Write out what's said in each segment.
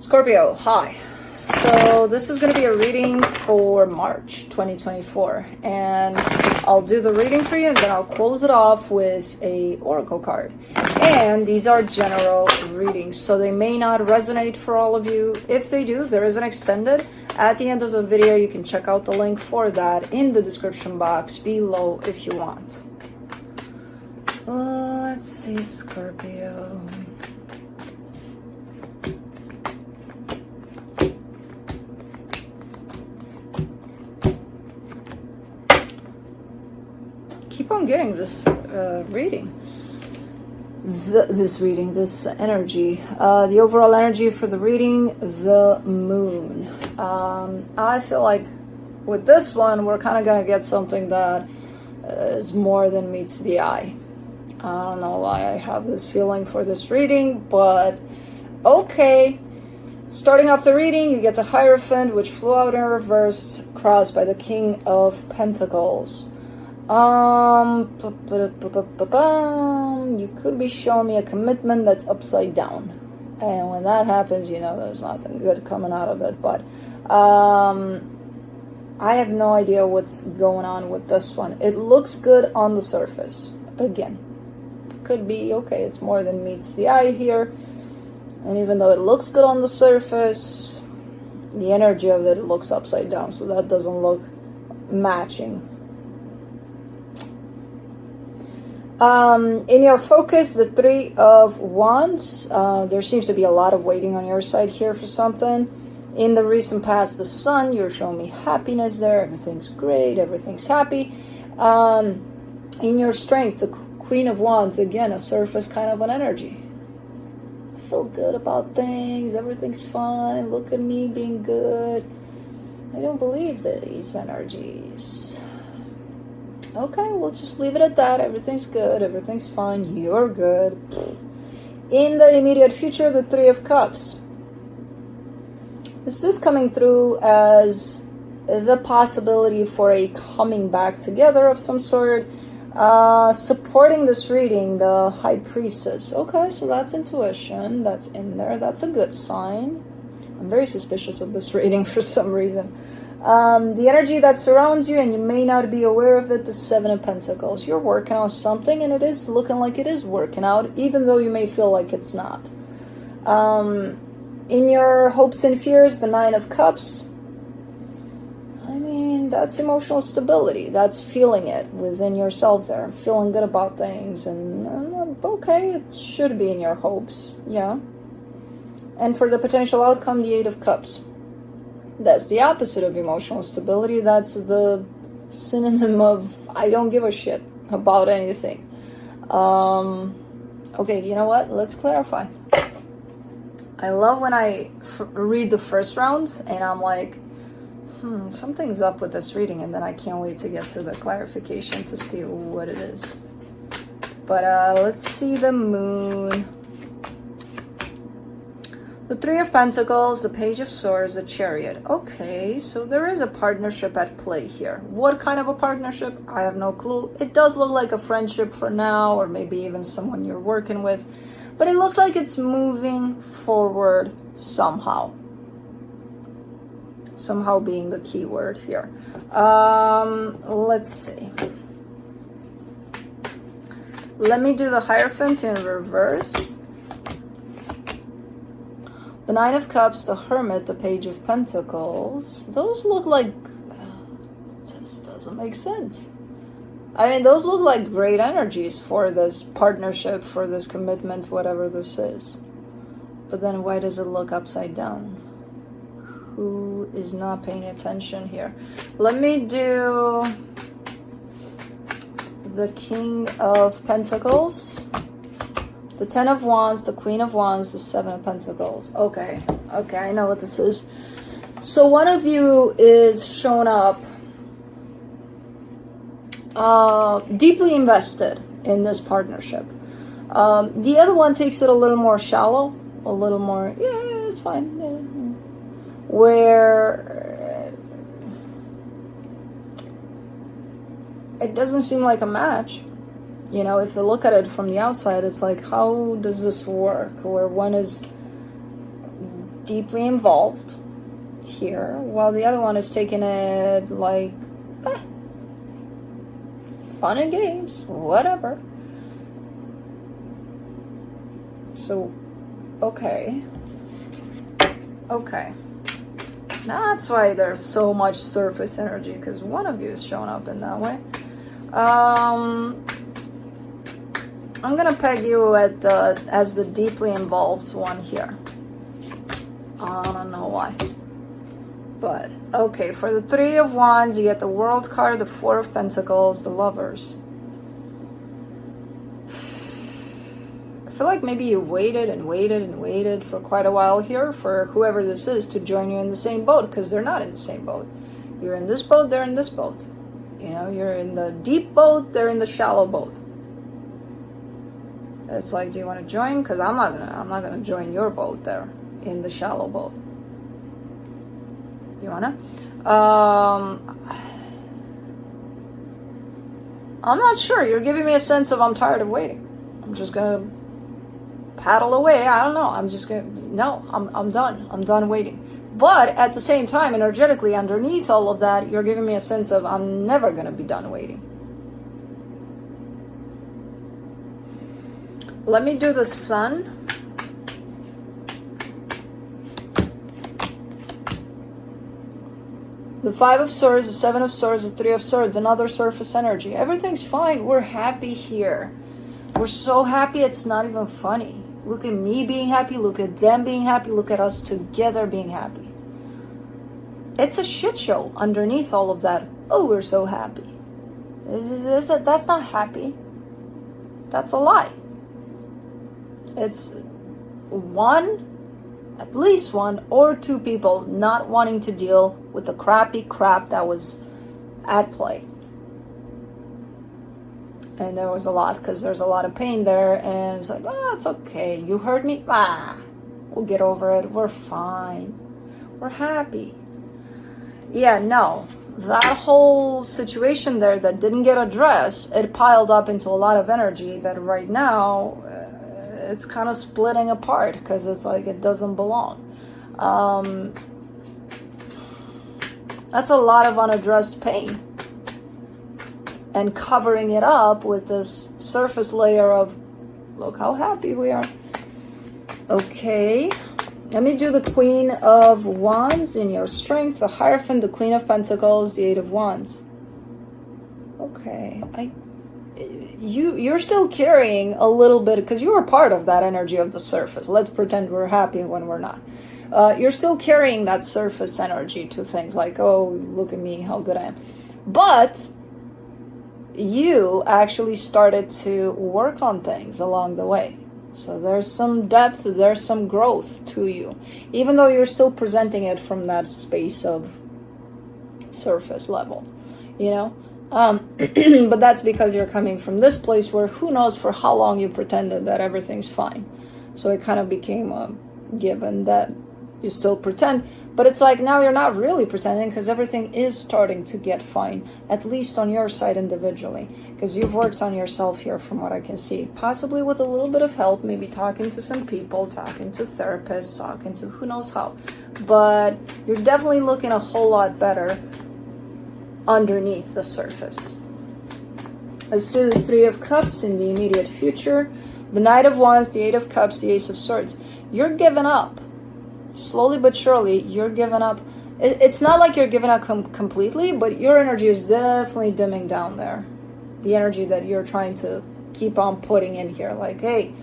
Scorpio, hi. So this is going to be a reading for March 2024, and I'll do the reading for you and then I'll close it off with a oracle card. And these are general readings, so they may not resonate for all of you. If they do, there is an extended. At the end of the video, you can check out the link for that in the description box below if you want. Let's see, Scorpio. Keep on getting this reading. This energy. The overall energy for the reading, the moon. I feel like with this one, we're kind of going to get something that is more than meets the eye. I don't know why I have this feeling for this reading, but okay. Starting off the reading, you get the Hierophant, which flew out in reverse, crossed by the King of Pentacles. You could be showing me a commitment that's upside down, and when that happens, you know there's nothing good coming out of it. But I have no idea what's going on with this one. It looks good on the surface. Again, could be okay, it's more than meets the eye here, and even though it looks good on the surface, the energy of it looks upside down, so that doesn't look matching. In your focus, the Three of Wands, there seems to be a lot of waiting on your side here for something. In the recent past, the Sun, you're showing me happiness there. Everything's great. Everything's happy. In your strength, the Queen of Wands, again, a surface kind of an energy. I feel good about things. Everything's fine. Look at me being good. I don't believe these energies. Okay, we'll just leave it at that. Everything's good. Everything's fine. You're good. In the immediate future, the Three of Cups. This is coming through as the possibility for a coming back together of some sort. Supporting this reading, the High Priestess. Okay, so that's intuition. That's in there. That's a good sign. I'm very suspicious of this reading for some reason. The energy that surrounds you, and you may not be aware of it, the Seven of Pentacles. You're working on something, and it is looking like it is working out, even though you may feel like it's not. In your hopes and fears, the Nine of Cups. I mean, that's emotional stability. That's feeling it within yourself there. Feeling good about things, and okay, it should be in your hopes, yeah. And for the potential outcome, the Eight of Cups. That's the opposite of emotional stability. That's the synonym of I don't give a shit about anything. Okay, you know what? Let's clarify. I love when I read the first round and I'm like, something's up with this reading, and then I can't wait to get to the clarification to see what it is. But let's see the moon. The Three of Pentacles, the Page of Swords, the Chariot. Okay, so there is a partnership at play here. What kind of a partnership? I have no clue. It does look like a friendship for now, or maybe even someone you're working with. But it looks like it's moving forward somehow. Somehow being the key word here. Let's see. Let me do the Hierophant in reverse. The Nine of Cups, the Hermit, the Page of Pentacles. Those look like... just doesn't make sense. I mean, those look like great energies for this partnership, for this commitment, whatever this is. But then why does it look upside down? Who is not paying attention here? Let me do the King of Pentacles. The Ten of Wands, the Queen of Wands, the Seven of Pentacles. Okay, I know what this is. So one of you is shown up deeply invested in this partnership. The other one takes it a little more shallow, a little more, yeah, it's fine. Yeah. Where it doesn't seem like a match. You know, if you look at it from the outside, it's like, how does this work? Where one is deeply involved here, while the other one is taking it like fun and games, whatever. So, okay. That's why there's so much surface energy, because one of you is showing up in that way. I'm gonna peg you at as the deeply involved one here. I don't know why. But, okay, for the Three of Wands, you get the World card, the Four of Pentacles, the Lovers. I feel like maybe you waited and waited and waited for quite a while here for whoever this is to join you in the same boat, because they're not in the same boat. You're in this boat, they're in this boat. You know, you're in the deep boat, they're in the shallow boat. It's like, do you want to join? Because I'm not gonna join your boat there in the shallow boat. Do you wanna? I'm not sure. You're giving me a sense of I'm tired of waiting. I'm just gonna paddle away. I don't know. I'm done. I'm done waiting. But at the same time, energetically, underneath all of that, you're giving me a sense of I'm never gonna be done waiting. Let me do the Sun. The Five of Swords, the Seven of Swords, the Three of Swords, another surface energy. Everything's fine. We're happy here. We're so happy it's not even funny. Look at me being happy. Look at them being happy. Look at us together being happy. It's a shit show underneath all of that. Oh, we're so happy. That's not happy. That's a lie. It's at least one or two people not wanting to deal with the crappy crap that was at play. And there was a lot, because there's a lot of pain there, and it's like, it's okay. You hurt me? We'll get over it. We're fine. We're happy. Yeah, no. That whole situation there that didn't get addressed, it piled up into a lot of energy that right now it's kind of splitting apart, because it's like it doesn't belong. That's a lot of unaddressed pain. And covering it up with this surface layer of, look how happy we are. Okay. Let me do the Queen of Wands in your strength, the Hierophant, the Queen of Pentacles, the Eight of Wands. Okay. You're still carrying a little bit, because you were part of that energy of the surface. Let's pretend we're happy when we're not. You're still carrying that surface energy to things like, oh, look at me, how good I am. But you actually started to work on things along the way. So there's some depth, there's some growth to you, even though you're still presenting it from that space of surface level, you know? But that's because you're coming from this place where who knows for how long you pretended that everything's fine. So it kind of became a given that you still pretend, but it's like now you're not really pretending, because everything is starting to get fine, at least on your side individually, because you've worked on yourself here from what I can see, possibly with a little bit of help, maybe talking to some people, talking to therapists, talking to who knows how, but you're definitely looking a whole lot better underneath the surface. Let's do the Three of Cups in the immediate future, the Knight of Wands, the Eight of Cups, the Ace of Swords. You're giving up. Slowly but surely, you're giving up. It's not like you're giving up completely, but your energy is definitely dimming down there. The energy that you're trying to keep on putting in here. Like, hey,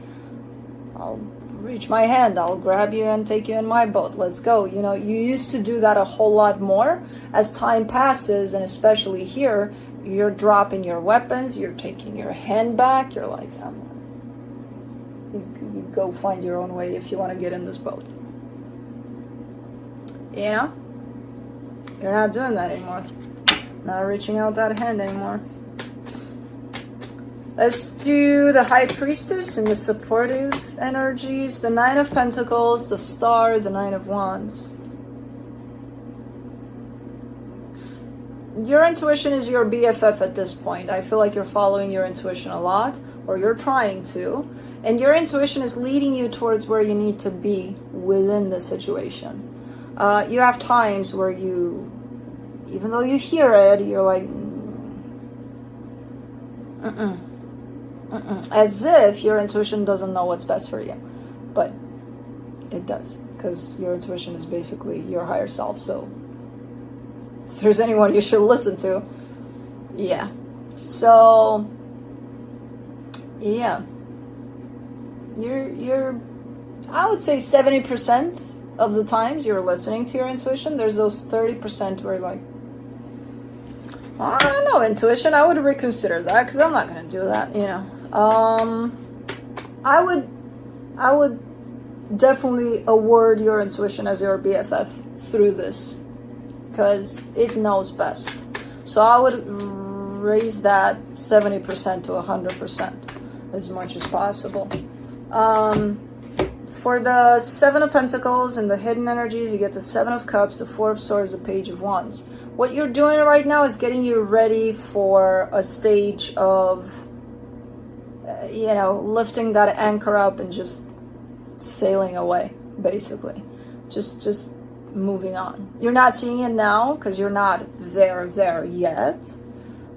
I'll reach my hand, I'll grab you and take you in my boat. Let's go. You know, you used to do that a whole lot more. As time passes, and especially here, you're dropping your weapons, you're taking your hand back. You're like, you go find your own way if you want to get in this boat. You know, you're not doing that anymore. Not reaching out that hand anymore. Let's do the High Priestess and the supportive energies. The Nine of Pentacles, the Star, the Nine of Wands. Your intuition is your BFF at this point. I feel like you're following your intuition a lot, or you're trying to, and your intuition is leading you towards where you need to be within the situation. You have times where you, even though you hear it, you're like, as if your intuition doesn't know what's best for you. But it does, because your intuition is basically your higher self. So if there's anyone you should listen to, yeah. So yeah, you're I would say 70% of the times you're listening to your intuition. There's those 30% where you're like, I don't know, intuition, I would reconsider that, because I'm not going to do that, you know. I would definitely award your intuition as your BFF through this, because it knows best. So I would raise that 70% to 100% as much as possible. For the Seven of Pentacles and the hidden energies, you get the Seven of Cups, the Four of Swords, the Page of Wands. What you're doing right now is getting you ready for a stage of, lifting that anchor up and just sailing away, basically. Just moving on. You're not seeing it now because you're not there yet.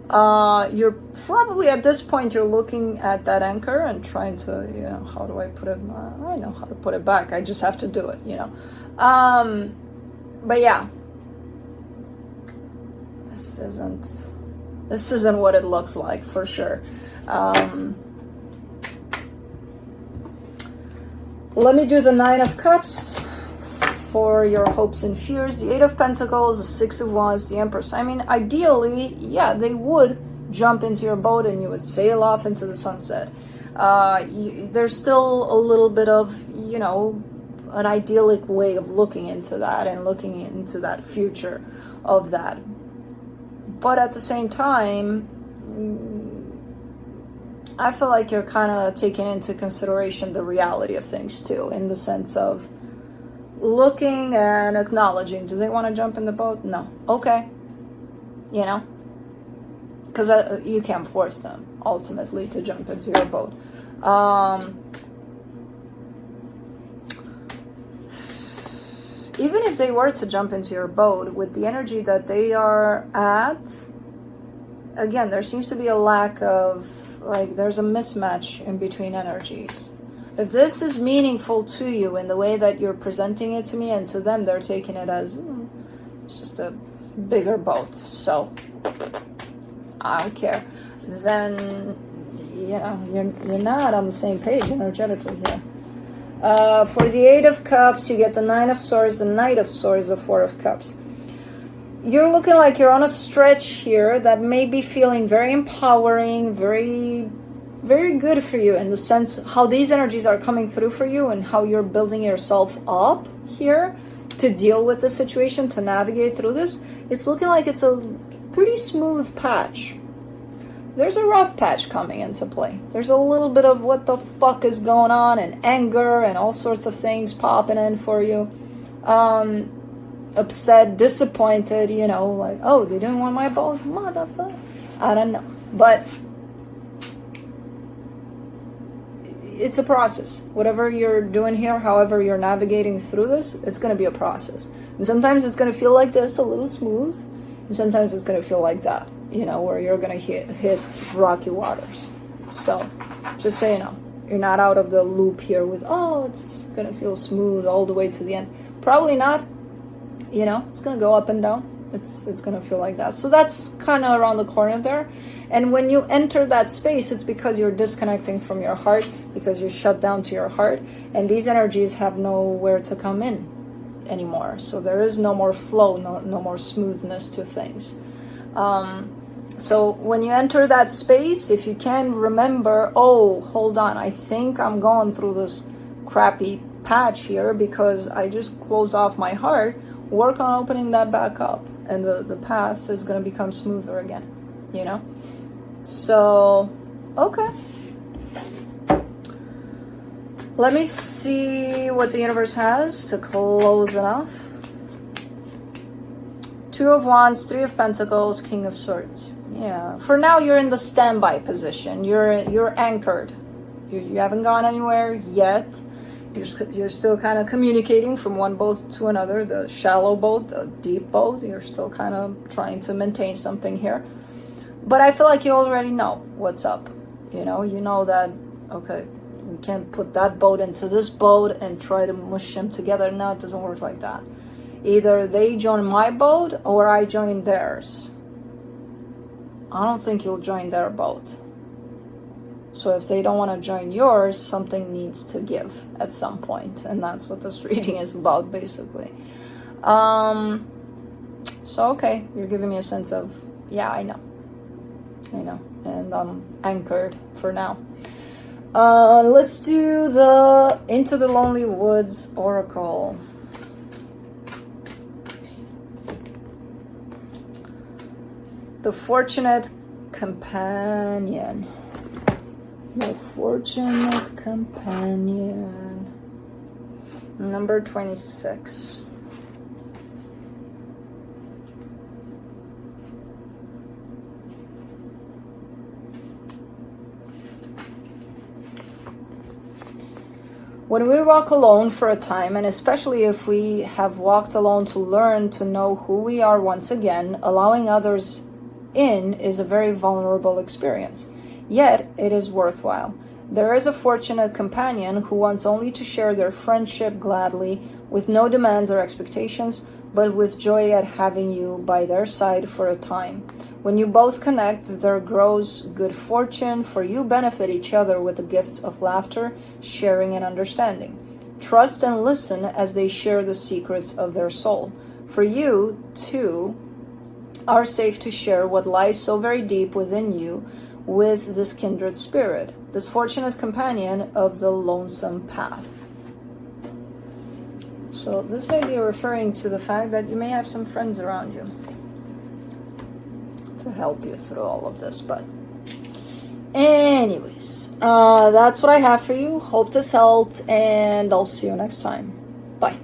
You're probably at this point, you're looking at that anchor and trying to, how do I put it? I know how to put it back. I just have to do it, But yeah, this isn't what it looks like for sure. Let me do the Nine of Cups for your hopes and fears, the Eight of Pentacles, the Six of Wands, the Empress. I mean, ideally, yeah, they would jump into your boat and you would sail off into the sunset. There's still a little bit of, an idyllic way of looking into that and looking into that future of that. But at the same time, I feel like you're kind of taking into consideration the reality of things too, in the sense of looking and acknowledging, do they want to jump in the boat? No. Okay. Because you can't force them ultimately to jump into your boat. Even if they were to jump into your boat, with the energy that they are at, again, there seems to be a lack of, there's a mismatch in between energies. If this is meaningful to you in the way that you're presenting it to me, and to them, they're taking it as, it's just a bigger boat, so I don't care, then, you're not on the same page energetically here. For the Eight of Cups, you get the Nine of Swords, the Knight of Swords, the Four of Cups. You're looking like you're on a stretch here that may be feeling very empowering, very, very good for you, in the sense how these energies are coming through for you and how you're building yourself up here to deal with the situation, to navigate through this. It's looking like it's a pretty smooth patch. There's a rough patch coming into play. There's a little bit of what the fuck is going on, and anger and all sorts of things popping in for you. Upset, disappointed, oh, they didn't want my balls, motherfucker. I don't know. But it's a process. Whatever you're doing here, however you're navigating through this, it's going to be a process. And sometimes it's going to feel like this, a little smooth. And sometimes it's going to feel like that, where you're going to hit rocky waters. So, just so you know, you're not out of the loop here with, it's going to feel smooth all the way to the end. Probably not. It's going to go up and down. It's going to feel like that. So that's kind of around the corner there. And when you enter that space, it's because you're disconnecting from your heart, because you're shut down to your heart. And these energies have nowhere to come in anymore. So there is no more flow, no more smoothness to things. So when you enter that space, if you can remember, hold on, I think I'm going through this crappy patch here because I just closed off my heart. Work on opening that back up, and the path is going to become smoother again, So, okay. Let me see what the universe has to close it off. Two of Wands, Three of Pentacles, King of Swords. Yeah, for now you're in the standby position. You're anchored. You haven't gone anywhere yet. You're still kind of communicating from one boat to another, the shallow boat, the deep boat. You're still kind of trying to maintain something here. But I feel like you already know what's up. You know that, okay, we can't put that boat into this boat and try to mush them together. No, it doesn't work like that. Either they join my boat or I join theirs. I don't think you'll join their boat. So if they don't want to join yours, something needs to give at some point. And that's what this reading is about, basically. So, okay, you're giving me a sense of, yeah, I know. And I'm anchored for now. Let's do the Into the Lonely Woods Oracle. The Fortunate Companion. The Fortunate Companion. Number 26. When we walk alone for a time, and especially if we have walked alone to learn to know who we are once again, allowing others in is a very vulnerable experience. Yet, it is worthwhile. There is a fortunate companion who wants only to share their friendship gladly, with no demands or expectations, but with joy at having you by their side for a time. When you both connect, there grows good fortune, for you benefit each other with the gifts of laughter, sharing, and understanding. Trust and listen as they share the secrets of their soul. For you, too, are safe to share what lies so very deep within you with this kindred spirit, this fortunate companion of the lonesome path. So this may be referring to the fact that you may have some friends around you to help you through all of this. But anyways, that's what I have for you. Hope this helped, and I'll see you next time. Bye.